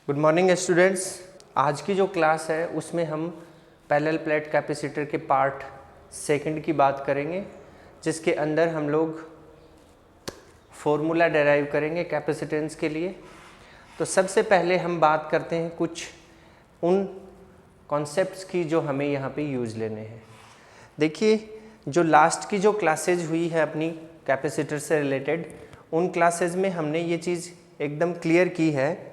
Good morning students. आज की जो क्लास है उसमें हम पैरेलल प्लेट कैपेसिटर के पार्ट सेकंड की बात करेंगे, जिसके अंदर हम लोग फॉर्मूला डेराइव करेंगे कैपेसिटेंस के लिए। तो सबसे पहले हम बात करते हैं कुछ उन कॉन्सेप्ट्स की जो हमें यहाँ पे यूज़ लेने हैं। देखिए, जो लास्ट की जो क्लासेज हुई है अपनी कैपेसिटर से रिलेटेड, उन क्लासेज में हमने ये चीज़ एकदम क्लियर की है,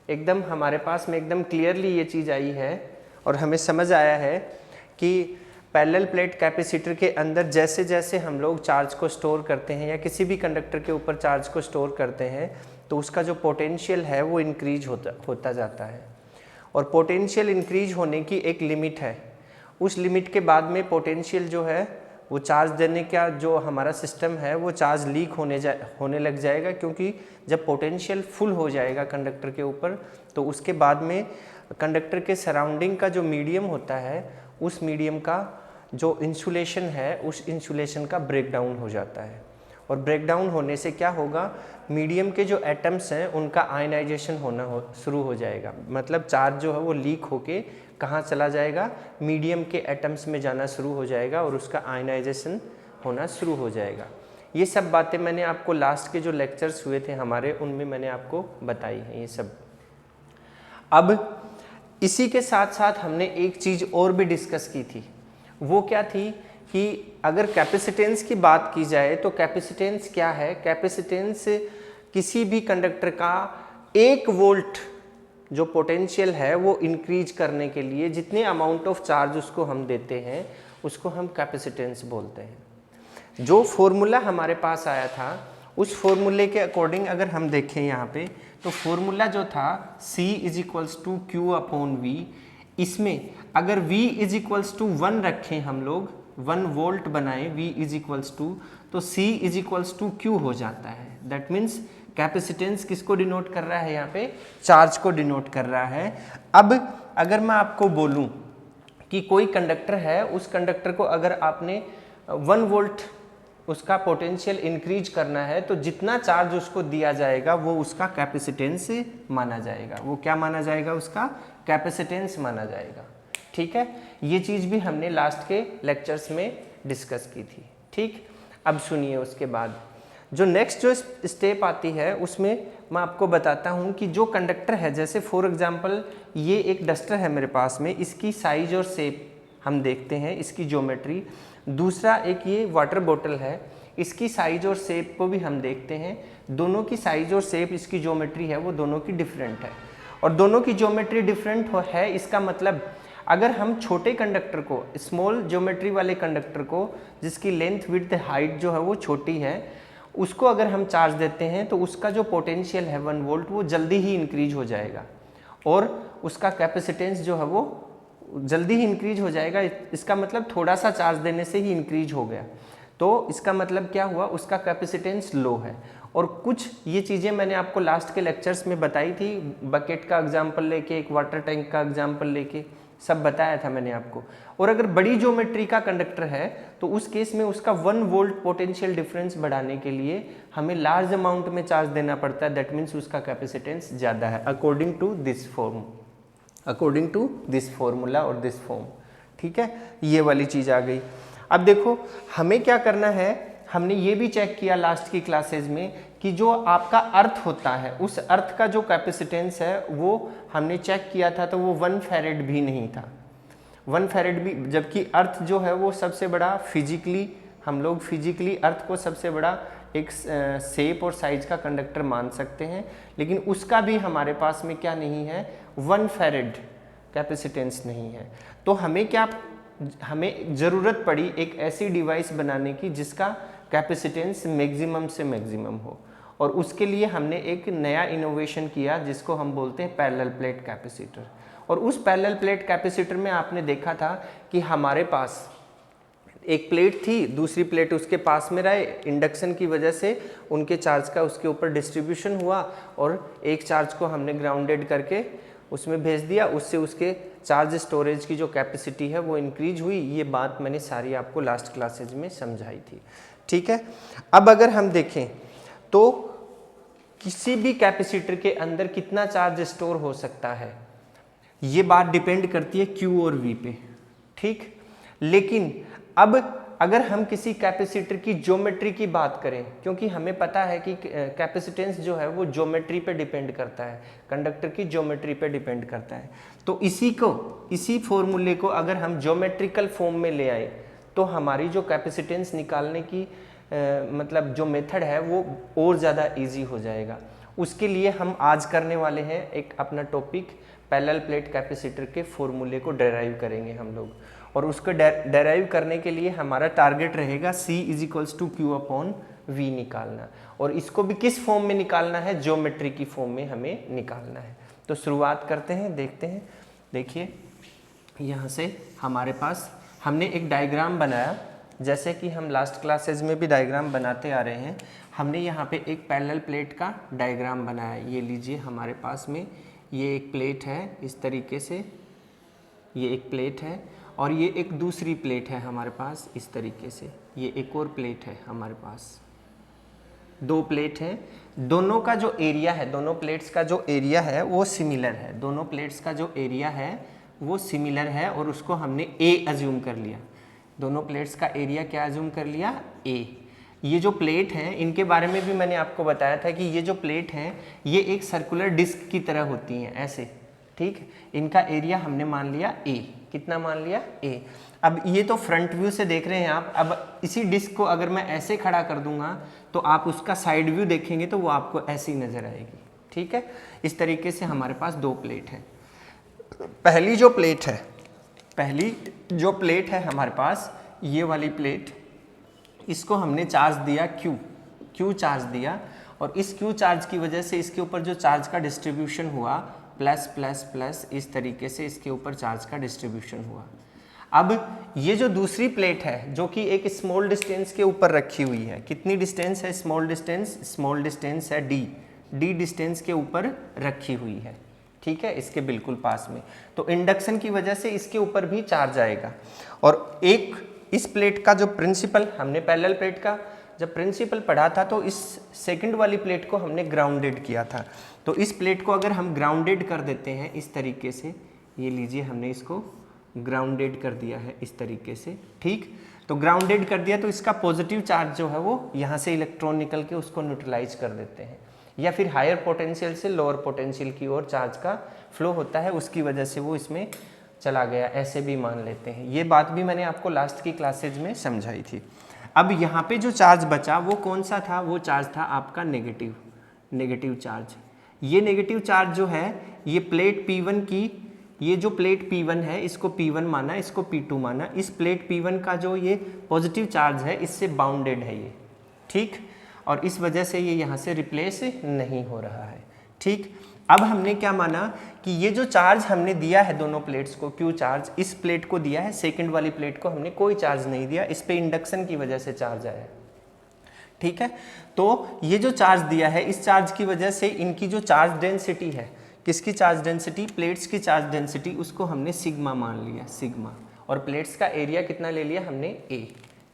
एकदम हमारे पास में एकदम क्लियरली ये चीज़ आई है और हमें समझ आया है कि पैरेलल प्लेट कैपेसिटर के अंदर जैसे जैसे हम लोग चार्ज को स्टोर करते हैं या किसी भी कंडक्टर के ऊपर चार्ज को स्टोर करते हैं तो उसका जो पोटेंशियल है वो इंक्रीज होता जाता है। और पोटेंशियल इंक्रीज होने की एक लिमिट है। उस लिमिट के बाद में पोटेंशियल जो है वो चार्ज देने का जो हमारा सिस्टम है वो चार्ज लीक होने लग जाएगा, क्योंकि जब पोटेंशियल फुल हो जाएगा कंडक्टर के ऊपर तो उसके बाद में कंडक्टर के सराउंडिंग का जो मीडियम होता है उस मीडियम का जो इंसुलेशन है उस इंसुलेशन का ब्रेकडाउन हो जाता है। और ब्रेकडाउन होने से क्या होगा, मीडियम के जो एटम्स हैं उनका आयनाइजेशन होना शुरू हो जाएगा। मतलब चार्ज जो है वो लीक होके कहाँ चला जाएगा, मीडियम के एटम्स में जाना शुरू हो जाएगा और उसका आयनाइजेशन होना शुरू हो जाएगा। ये सब बातें मैंने आपको लास्ट के जो लेक्चर्स हुए थे हमारे, उनमें मैंने आपको बताई हैं ये सब। अब इसी के साथ साथ हमने एक चीज़ और भी डिस्कस की थी। वो क्या थी कि अगर कैपेसिटेंस की बात की जाए तो कैपेसिटेंस क्या है। कैपेसिटेंस किसी भी कंडक्टर का 1 वोल्ट जो पोटेंशियल है वो इंक्रीज करने के लिए जितने अमाउंट ऑफ चार्ज उसको हम देते हैं उसको हम कैपेसिटेंस बोलते हैं। जो फॉर्मूला हमारे पास आया था उस फॉर्मूले के अकॉर्डिंग अगर हम देखें यहाँ पे तो फॉर्मूला जो था C = Q/V, इसमें अगर V = 1 रखें हम लोग, 1 वोल्ट बनाएं V तो C = Q हो जाता है। दैट मीन्स कैपेसिटेंस किसको डिनोट कर रहा है, यहाँ पे चार्ज को डिनोट कर रहा है। अब अगर मैं आपको बोलूं कि कोई कंडक्टर है, उस कंडक्टर को अगर आपने 1 वोल्ट उसका पोटेंशियल इंक्रीज करना है तो जितना चार्ज उसको दिया जाएगा वो उसका कैपेसिटेंस माना जाएगा। वो क्या माना जाएगा, उसका कैपेसिटेंस माना जाएगा। ठीक है, ये चीज़ भी हमने लास्ट के लेक्चर्स में डिस्कस की थी। ठीक, अब सुनिए, उसके बाद जो नेक्स्ट जो स्टेप आती है उसमें मैं आपको बताता हूँ कि जो कंडक्टर है, जैसे फॉर एग्जांपल ये एक डस्टर है मेरे पास में, इसकी साइज और शेप हम देखते हैं, इसकी ज्योमेट्री। दूसरा एक ये वाटर बोतल है, इसकी साइज और शेप को भी हम देखते हैं। दोनों की साइज और शेप, इसकी ज्योमेट्री है वो दोनों की डिफरेंट है। और दोनों की ज्योमेट्री डिफरेंट है, इसका मतलब अगर हम छोटे कंडक्टर को, स्मॉल ज्योमेट्री वाले कंडक्टर को जिसकी लेंथ विड्थ हाइट जो है वो छोटी है, उसको अगर हम चार्ज देते हैं तो उसका जो पोटेंशियल है 1 वोल्ट वो जल्दी ही इंक्रीज हो जाएगा और उसका कैपेसिटेंस जो है वो जल्दी ही इंक्रीज हो जाएगा। इसका मतलब थोड़ा सा चार्ज देने से ही इंक्रीज हो गया, तो इसका मतलब क्या हुआ, उसका कैपेसिटेंस लो है। और कुछ ये चीज़ें मैंने आपको लास्ट के लेक्चर्स में बताई थी, बकेट का एग्जाम्पल लेके, एक वाटर टैंक का एग्जाम्पल लेके सब बताया था मैंने आपको। और अगर बड़ी ज्योमेट्री का कंडक्टर है तो उस केस में उसका 1 वोल्ट पोटेंशियल डिफरेंस बढ़ाने के लिए हमें लार्ज अमाउंट में चार्ज देना पड़ता है। दैट मीन्स उसका कैपेसिटेंस ज़्यादा है अकॉर्डिंग टू दिस फॉर्मूला और दिस फॉर्म। ठीक है, ये वाली चीज़ आ गई। अब देखो हमें क्या करना है, हमने ये भी चेक किया लास्ट की क्लासेज में कि जो आपका अर्थ होता है उस अर्थ का जो कैपेसिटेंस है वो हमने चेक किया था तो वो 1 फैरेड भी नहीं था। 1 फैरेड भी, जबकि अर्थ जो है वो सबसे बड़ा फिजिकली, हम लोग फिजिकली अर्थ को सबसे बड़ा एक शेप और साइज का कंडक्टर मान सकते हैं, लेकिन उसका भी हमारे पास में क्या नहीं है, 1 फैरेड कैपेसिटेंस नहीं है। तो हमें ज़रूरत पड़ी एक ऐसी डिवाइस बनाने की जिसका कैपेसिटेंस मैक्सिमम से मैक्सिमम हो, और उसके लिए हमने एक नया इनोवेशन किया जिसको हम बोलते हैं पैरेलल प्लेट कैपेसिटर। और उस पैरेलल प्लेट कैपेसिटर में आपने देखा था कि हमारे पास एक प्लेट थी, दूसरी प्लेट उसके पास में रहे, इंडक्शन की वजह से उनके चार्ज का उसके ऊपर डिस्ट्रीब्यूशन हुआ और एक चार्ज को हमने ग्राउंडेड करके उसमें भेज दिया, उससे उसके चार्ज स्टोरेज की जो कैपेसिटी है वो इंक्रीज हुई। ये बात मैंने सारी आपको लास्ट क्लासेज में समझाई थी। ठीक है, अब अगर हम देखें तो किसी भी कैपेसिटर के अंदर कितना चार्ज स्टोर हो सकता है, ये बात डिपेंड करती है Q और V पे, ठीक। लेकिन अब अगर हम किसी कैपेसिटर की ज्योमेट्री की बात करें, क्योंकि हमें पता है कि कैपेसिटेंस जो है वो ज्योमेट्री पे डिपेंड करता है, कंडक्टर की ज्योमेट्री पे डिपेंड करता है, तो इसी फॉर्मूले को अगर हम ज्योमेट्रिकल फॉर्म में ले आए तो हमारी जो कैपेसिटेंस निकालने की मतलब जो मेथड है वो और ज़्यादा इजी हो जाएगा। उसके लिए हम आज करने वाले हैं एक अपना टॉपिक, पैरेलल प्लेट कैपेसिटर के फॉर्मूले को डेराइव करेंगे हम लोग, और उसको डेराइव करने के लिए हमारा टारगेट रहेगा C = Q/V निकालना, और इसको भी किस फॉर्म में निकालना है, ज्योमेट्री की फॉर्म में हमें निकालना है। तो शुरुआत करते हैं, देखते हैं। देखिए यहाँ से हमारे पास हमने एक डायग्राम बनाया, जैसे कि हम लास्ट क्लासेज में भी डायग्राम बनाते आ रहे हैं। हमने यहाँ पे एक पैरेलल प्लेट का डायग्राम बनाया। ये लीजिए हमारे पास में ये एक प्लेट है, इस तरीके से ये एक प्लेट है, और ये एक दूसरी प्लेट है हमारे पास इस तरीके से, ये एक और प्लेट है हमारे पास, दो प्लेट हैं। दोनों का जो एरिया है, दोनों प्लेट्स का जो एरिया है वो सिमिलर है, दोनों प्लेट्स का जो एरिया है वो सिमिलर है, और उसको हमने A अज्यूम कर लिया। दोनों प्लेट्स का एरिया क्या अज्यूम कर लिया, A। ये जो प्लेट हैं इनके बारे में भी मैंने आपको बताया था कि ये जो प्लेट हैं ये एक सर्कुलर डिस्क की तरह होती हैं ऐसे, ठीक। इनका एरिया हमने मान लिया A। कितना मान लिया, A। अब ये तो फ्रंट व्यू से देख रहे हैं आप। अब इसी डिस्क को अगर मैं ऐसे खड़ा कर दूंगा तो आप उसका साइड व्यू देखेंगे तो वो आपको ऐसी नजर आएगी, ठीक है। इस तरीके से हमारे पास दो प्लेट हैं। पहली जो प्लेट है हमारे पास, ये वाली प्लेट, इसको हमने चार्ज दिया Q चार्ज दिया, और इस Q चार्ज की वजह से इसके ऊपर जो चार्ज का डिस्ट्रीब्यूशन हुआ प्लस प्लस प्लस, इस तरीके से इसके ऊपर चार्ज का डिस्ट्रीब्यूशन हुआ। अब ये जो दूसरी प्लेट है जो कि एक स्मॉल डिस्टेंस के ऊपर रखी हुई है, कितनी डिस्टेंस है, स्मॉल डिस्टेंस है D डिस्टेंस के ऊपर रखी हुई है, ठीक है, इसके बिल्कुल पास में। तो इंडक्शन की वजह से इसके ऊपर भी चार्ज आएगा। और एक इस प्लेट का जो प्रिंसिपल, हमने पैरेलल प्लेट का जब प्रिंसिपल पढ़ा था तो इस सेकंड वाली प्लेट को हमने ग्राउंडेड किया था। तो इस प्लेट को अगर हम ग्राउंडेड कर देते हैं इस तरीके से, ये लीजिए हमने इसको ग्राउंडेड कर दिया है इस तरीके से, ठीक। तो ग्राउंडेड कर दिया तो इसका पॉजिटिव चार्ज जो है वो यहाँ से इलेक्ट्रॉन निकल के उसको न्यूट्रलाइज कर देते हैं, या फिर हायर पोटेंशियल से लोअर पोटेंशियल की ओर चार्ज का फ्लो होता है, उसकी वजह से वो इसमें चला गया, ऐसे भी मान लेते हैं। ये बात भी मैंने आपको लास्ट की क्लासेज में समझाई थी। अब यहाँ पे जो चार्ज बचा वो कौन सा था, वो चार्ज था आपका नेगेटिव चार्ज। ये नेगेटिव चार्ज जो है ये प्लेट P1 की, ये जो प्लेट P1 है इसको P1 माना, इसको P2 माना। इस प्लेट P1 का जो ये पॉजिटिव चार्ज है इससे बाउंडेड है ये, ठीक, और इस वजह से ये यहाँ से रिप्लेस नहीं हो रहा है, ठीक। अब हमने क्या माना कि ये जो चार्ज हमने दिया है दोनों प्लेट्स को, Q चार्ज इस प्लेट को दिया है, सेकंड वाली प्लेट को हमने कोई चार्ज नहीं दिया, इस पे इंडक्शन की वजह से चार्ज आया है, ठीक है। तो ये जो चार्ज दिया है, इस चार्ज की वजह से इनकी जो चार्ज डेंसिटी है, किसकी चार्ज डेंसिटी, प्लेट्स की चार्ज डेंसिटी, उसको हमने सिग्मा मान लिया, सिग्मा, और प्लेट्स का एरिया कितना ले लिया हमने A,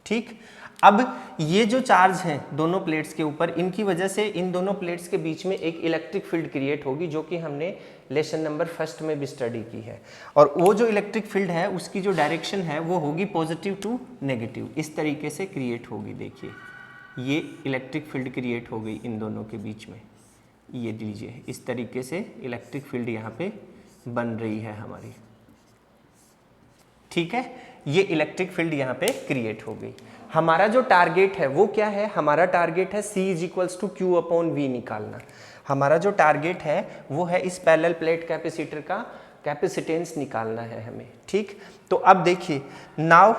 ठीक। अब ये जो चार्ज हैं दोनों प्लेट्स के ऊपर, इनकी वजह से इन दोनों प्लेट्स के बीच में एक इलेक्ट्रिक फील्ड क्रिएट होगी, जो कि हमने लेसन नंबर 1 में भी स्टडी की है। और वो जो इलेक्ट्रिक फील्ड है उसकी जो डायरेक्शन है वो होगी पॉजिटिव टू नेगेटिव, इस तरीके से क्रिएट होगी। देखिए ये इलेक्ट्रिक फील्ड क्रिएट हो गई इन दोनों के बीच में, ये लीजिए इस तरीके से इलेक्ट्रिक फील्ड यहाँ पे बन रही है हमारी, ठीक है। ये इलेक्ट्रिक फील्ड यहाँ पे क्रिएट हो गई। हमारा जो टारगेट है वो क्या है, हमारा टारगेट है C = Q/V निकालना। हमारा जो टारगेट है वो है इस पैरेलल प्लेट कैपेसिटर का कैपेसिटेंस निकालना है हमें, ठीक। तो अब देखिए, now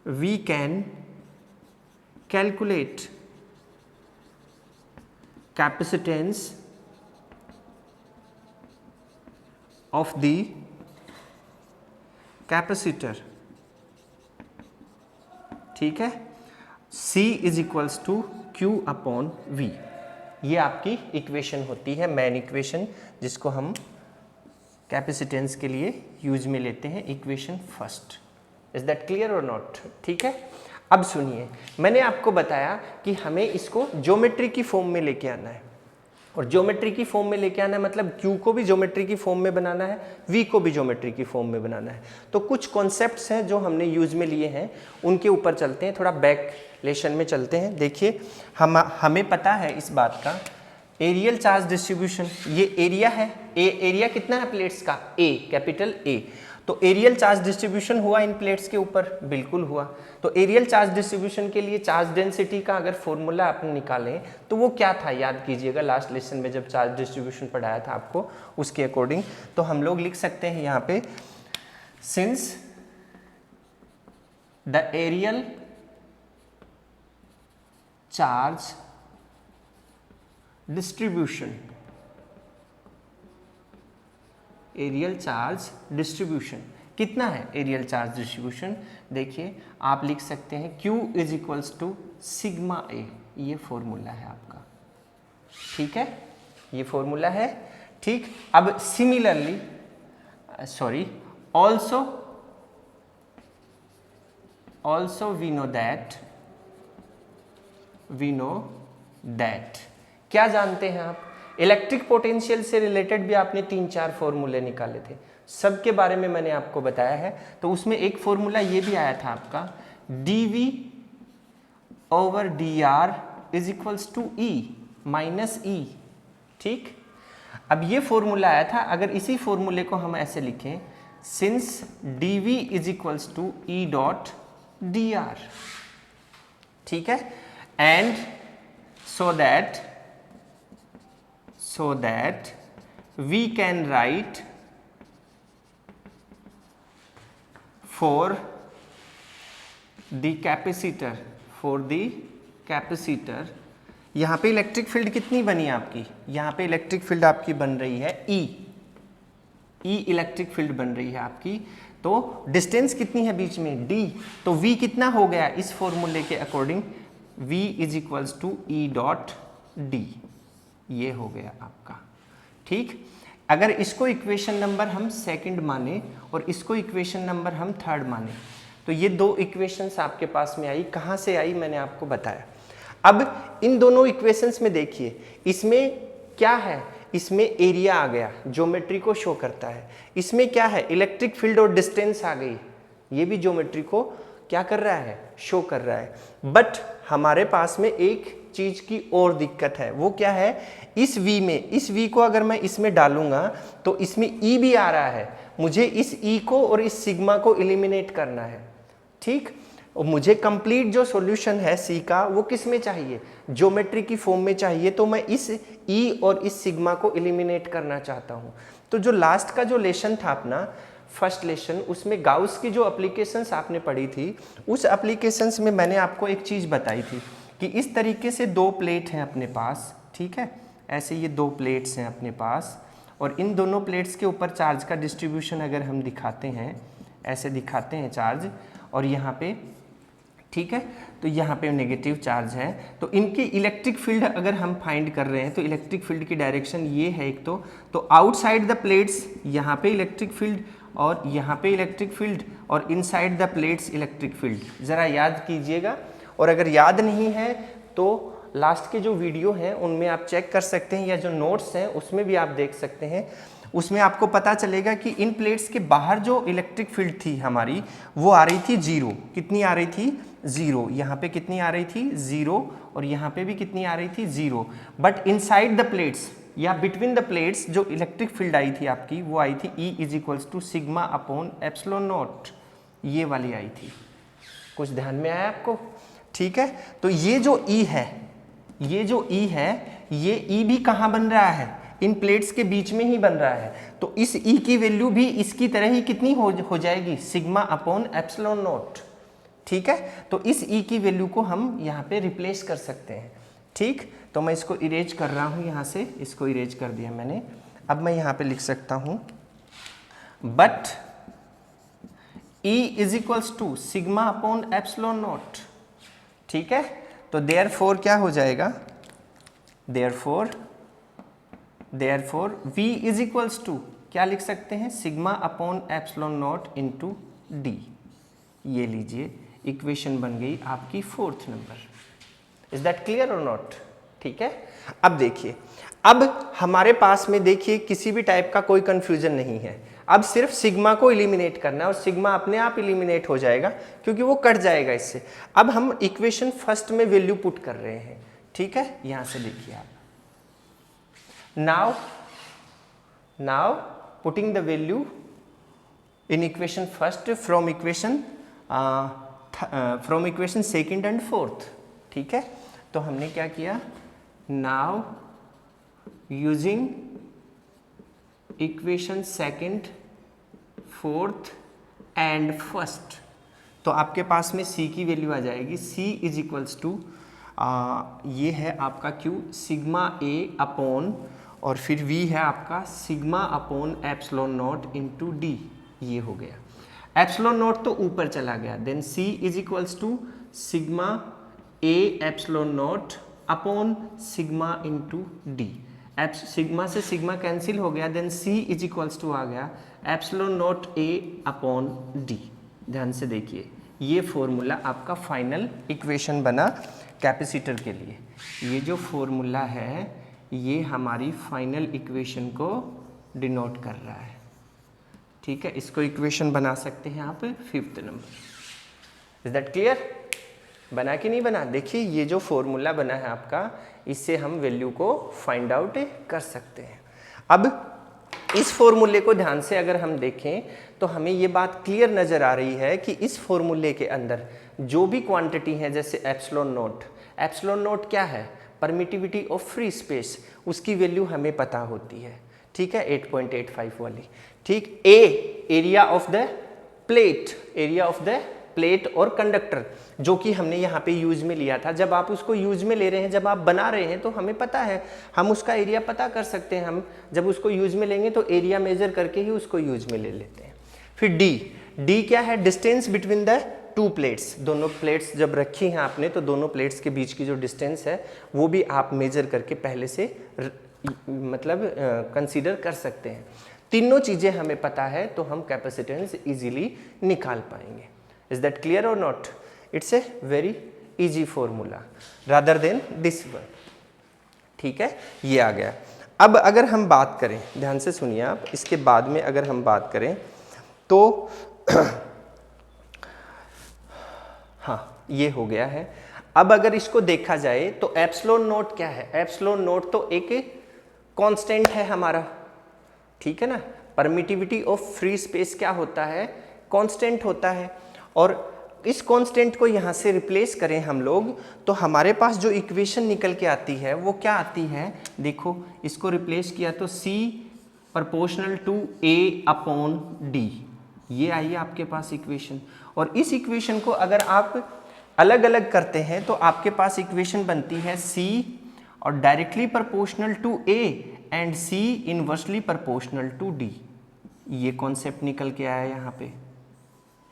we can calculate capacitance of the capacitor, ठीक है। C = Q/V, ये आपकी इक्वेशन होती है, मेन इक्वेशन, जिसको हम कैपेसिटेंस के लिए यूज में लेते हैं, equation first. Is that clear or not, ठीक है। अब सुनिए, मैंने आपको बताया कि हमें इसको ज्योमेट्री की फॉर्म में लेके आना है, और ज्योमेट्री की फॉर्म में लेके आना है मतलब Q को भी ज्योमेट्री की फॉर्म में बनाना है, V को भी ज्योमेट्री की फॉर्म में बनाना है। तो कुछ कॉन्सेप्ट्स हैं जो हमने यूज में लिए हैं, उनके ऊपर चलते हैं, थोड़ा बैक लेशन में चलते हैं। देखिए हमें पता है इस बात का, एरियल चार्ज डिस्ट्रीब्यूशन, ये एरिया है, एरिया कितना है प्लेट्स का, A, कैपिटल A। तो एरियल चार्ज डिस्ट्रीब्यूशन हुआ इन प्लेट्स के ऊपर, बिल्कुल हुआ। तो एरियल चार्ज डिस्ट्रीब्यूशन के लिए चार्ज डेंसिटी का अगर फॉर्मूला आपने निकालें तो वो क्या था, याद कीजिएगा लास्ट लेसन में जब चार्ज डिस्ट्रीब्यूशन पढ़ाया था आपको, उसके अकॉर्डिंग। तो हम लोग लिख सकते हैं यहाँ पे, since the areal charge distribution, areal charge distribution कितना है, एरियल चार्ज डिस्ट्रीब्यूशन देखिए आप लिख सकते हैं Q is equals to sigma A, ये फॉर्मूला है आपका, ठीक है, ये फॉर्मूला है, ठीक। अब similarly also we know that क्या जानते हैं आप, इलेक्ट्रिक पोटेंशियल से रिलेटेड भी आपने 3-4 फॉर्मूले निकाले थे, सबके बारे में मैंने आपको बताया है। तो उसमें एक फॉर्मूला ये भी आया था आपका, dV over dr is equals to E minus E, ठीक। अब ये फॉर्मूला आया था, अगर इसी फॉर्मूले को हम ऐसे लिखें, since dV is equals to E dot dr, ठीक है, and so that we can write for the capacitor, यहाँ पे इलेक्ट्रिक फील्ड कितनी बनी आपकी, यहाँ पे इलेक्ट्रिक फील्ड आपकी बन रही है E इलेक्ट्रिक फील्ड बन रही है आपकी। तो डिस्टेंस कितनी है बीच में, D, तो V कितना हो गया इस फॉर्मूले के according, V is equals to E dot D, ये हो गया आपका, ठीक। अगर इसको इक्वेशन नंबर हम सेकंड माने और इसको इक्वेशन नंबर हम थर्ड माने, तो ये दो इक्वेशंस आपके पास में आई, कहाँ से आई मैंने आपको बताया। अब इन दोनों इक्वेशंस में देखिए, इसमें क्या है, इसमें एरिया आ गया, ज्योमेट्री को शो करता है। इसमें क्या है, इलेक्ट्रिक फील्ड और डिस्टेंस आ गई, ये भी ज्योमेट्री को क्या कर रहा है, शो कर रहा है। बट हमारे पास में एक चीज की और दिक्कत है, वो क्या है, इस V में, इस V को अगर मैं इसमें डालूंगा तो इसमें E भी आ रहा है, मुझे इस E को और इस सिग्मा को एलिमिनेट करना है, ठीक। और मुझे कंप्लीट जो सॉल्यूशन है C का वो किस में चाहिए, ज्योमेट्री की फॉर्म में चाहिए। तो मैं इस E और इस सिग्मा को एलिमिनेट करना चाहता हूँ। तो जो लास्ट का जो लेसन था अपना फर्स्ट लेसन, उसमें गाउस की जो एप्लीकेशंस आपने पढ़ी थी, उस एप्लीकेशंस में मैंने आपको एक चीज़ बताई थी कि इस तरीके से दो प्लेट हैं अपने पास, ठीक है, ऐसे ये दो प्लेट्स हैं अपने पास, और इन दोनों प्लेट्स के ऊपर चार्ज का डिस्ट्रीब्यूशन अगर हम दिखाते हैं, ऐसे दिखाते हैं चार्ज, और यहाँ पे, ठीक है, तो यहाँ पे नेगेटिव चार्ज है, तो इनकी इलेक्ट्रिक फील्ड अगर हम फाइंड कर रहे हैं तो इलेक्ट्रिक फील्ड की डायरेक्शन ये है एक तो आउटसाइड द प्लेट्स यहाँ पे इलेक्ट्रिक फील्ड और यहाँ पे इलेक्ट्रिक फील्ड, और inside the plates electric field. ज़रा याद कीजिएगा, और अगर याद नहीं है तो लास्ट के जो वीडियो हैं उनमें आप चेक कर सकते हैं, या जो नोट्स हैं उसमें भी आप देख सकते हैं। उसमें आपको पता चलेगा कि इन प्लेट्स के बाहर जो इलेक्ट्रिक फील्ड थी हमारी, वो आ रही थी 0। कितनी आ रही थी, 0। यहाँ पे कितनी आ रही थी, 0, और यहाँ पे भी कितनी आ रही थी, 0। बट इनसाइड द प्लेट्स या बिटवीन द प्लेट्स जो इलेक्ट्रिक फील्ड आई थी आपकी, वो आई थी E is equals to sigma upon epsilon not, ये वाली आई थी। कुछ ध्यान में आया आपको, ठीक है। तो ये जो E है, ये जो E है, ये E भी कहाँ बन रहा है, इन प्लेट्स के बीच में ही बन रहा है। तो इस E की वैल्यू भी इसकी तरह ही कितनी हो जाएगी, सिग्मा अपॉन एप्सिलॉन नॉट, ठीक है। तो इस E की वैल्यू को हम यहाँ पे रिप्लेस कर सकते हैं, ठीक। तो मैं इसको इरेज कर रहा हूँ, यहाँ से इसको इरेज कर दिया मैंने। अब मैं यहाँ पे लिख सकता हूँ, but E is equals to sigma upon epsilon not, ठीक है। तो देयरफॉर क्या हो जाएगा, therefore V is equals to क्या लिख सकते हैं, sigma upon epsilon not into D, ये लीजिए, इक्वेशन बन गई आपकी 4th नंबर। Is that clear or not? ठीक है, अब देखिए, अब हमारे पास में देखिए किसी भी टाइप का कोई कंफ्यूजन नहीं है। अब सिर्फ सिग्मा को एलिमिनेट करना है और सिग्मा अपने आप एलिमिनेट हो जाएगा क्योंकि वो कट जाएगा इससे। अब हम इक्वेशन फर्स्ट में वैल्यू पुट कर रहे हैं, ठीक है, यहां से देखिए आप, now putting the value in equation first from equation second and fourth. ठीक है, तो हमने क्या किया, now using equation second, fourth and first, तो आपके पास में c की वैल्यू आ जाएगी, c इज इक्वल्स टू ये है आपका q सिग्मा a अपॉन, और फिर v है आपका sigma upon epsilon not into D. ये हो गया, एप्सिलॉन नॉट तो ऊपर चला गया, then c is equals to sigma a epsilon not upon sigma into D. Sigma से सिग्मा कैंसिल हो गया, then c is equals to आ गया epsilon not a upon D. ध्यान से देखिए, ये फॉर्मूला आपका फाइनल इक्वेशन बना कैपेसिटर के लिए। ये जो फॉर्मूला है ये हमारी फाइनल इक्वेशन को डिनोट कर रहा है। ठीक है, इसको इक्वेशन बना सकते हैं आप 5th number. Is that clear? बना कि नहीं बना? देखिए ये जो फॉर्मूला बना है आपका, इससे हम वैल्यू को फाइंड आउट कर सकते हैं। अब इस फॉर्मूले को ध्यान से अगर हम देखें तो हमें ये बात क्लियर नज़र आ रही है कि इस फॉर्मूले के अंदर जो भी क्वांटिटी है, जैसे एप्सिलॉन नोट क्या है, परमिटिविटी ऑफ फ्री स्पेस, उसकी वैल्यू हमें पता होती है। ठीक है, 8.85 वाली। ठीक, एरिया ऑफ द प्लेट और कंडक्टर, जो कि हमने यहाँ पे यूज में लिया था। जब आप उसको यूज में ले रहे हैं, जब आप बना रहे हैं, तो हमें पता है, हम उसका एरिया पता कर सकते हैं। हम जब उसको यूज में लेंगे तो एरिया मेजर करके ही उसको यूज में ले लेते हैं। फिर डी क्या है, distance between the two plates. दोनों प्लेट्स जब रखी हैं आपने, तो दोनों प्लेट्स के बीच की जो डिस्टेंस है वो भी आप मेजर करके पहले से मतलब कंसीडर कर सकते हैं। तीनों चीज़ें हमें पता है तो हम कैपेसिटेंस इजीली निकाल पाएंगे। Is that clear or not? It's a very easy formula rather than this one. ठीक है, ये आ गया। अब अगर हम बात करें, ध्यान से सुनिए आप, इसके बाद में अगर हम बात करें तो हाँ, ये हो गया है। अब अगर इसको देखा जाए तो एप्सिलॉन नोट क्या है? एप्सिलॉन नोट तो एक कांस्टेंट है हमारा, ठीक है ना। परमिटिविटी ऑफ फ्री स्पेस क्या होता है? कांस्टेंट होता है। और इस कांस्टेंट को यहाँ से रिप्लेस करें हम लोग, तो हमारे पास जो इक्वेशन निकल के आती है वो क्या आती है? देखो, इसको रिप्लेस किया तो C proportional to A upon D, ये आई आपके पास इक्वेशन। और इस इक्वेशन को अगर आप अलग अलग करते हैं तो आपके पास इक्वेशन बनती है C और directly proportional to A and C inversely proportional to D। ये कॉन्सेप्ट निकल के आया यहाँ पे।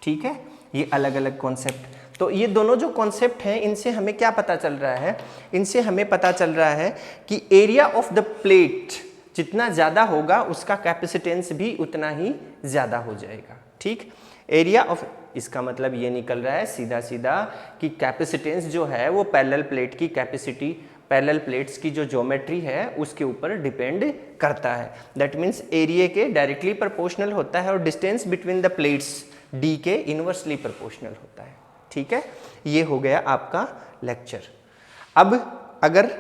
ठीक है, ये अलग अलग कॉन्सेप्ट। तो ये दोनों जो कॉन्सेप्ट हैं, इनसे हमें क्या पता चल रहा है? इनसे हमें पता चल रहा है कि एरिया ऑफ द प्लेट जितना ज़्यादा होगा उसका कैपेसिटेंस भी उतना ही ज़्यादा हो जाएगा। ठीक, एरिया ऑफ, इसका मतलब ये निकल रहा है सीधा सीधा कि कैपेसिटेंस जो है वो पैरेलल प्लेट की कैपेसिटी, पैरेलल प्लेट्स की जो ज्योमेट्री है उसके ऊपर डिपेंड करता है। दैट मीन्स एरिया के डायरेक्टली प्रोपोर्शनल होता है और distance between the plates D के इनवर्सली प्रोपोर्शनल होता है। ठीक है, ये हो गया आपका लेक्चर। अब अगर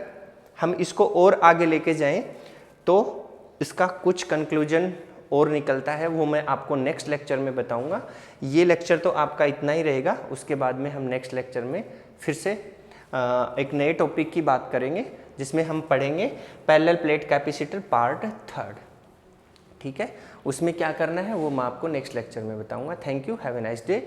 हम इसको और आगे लेके जाएं तो इसका कुछ कंक्लूजन और निकलता है, वो मैं आपको नेक्स्ट लेक्चर में बताऊंगा। ये लेक्चर तो आपका इतना ही रहेगा, उसके बाद में हम नेक्स्ट लेक्चर में फिर से एक नए टॉपिक की बात करेंगे जिसमें हम पढ़ेंगे पैरेलल प्लेट कैपेसिटर पार्ट 3। ठीक है, उसमें क्या करना है वो मैं आपको नेक्स्ट लेक्चर में बताऊंगा। Thank you, have a nice day.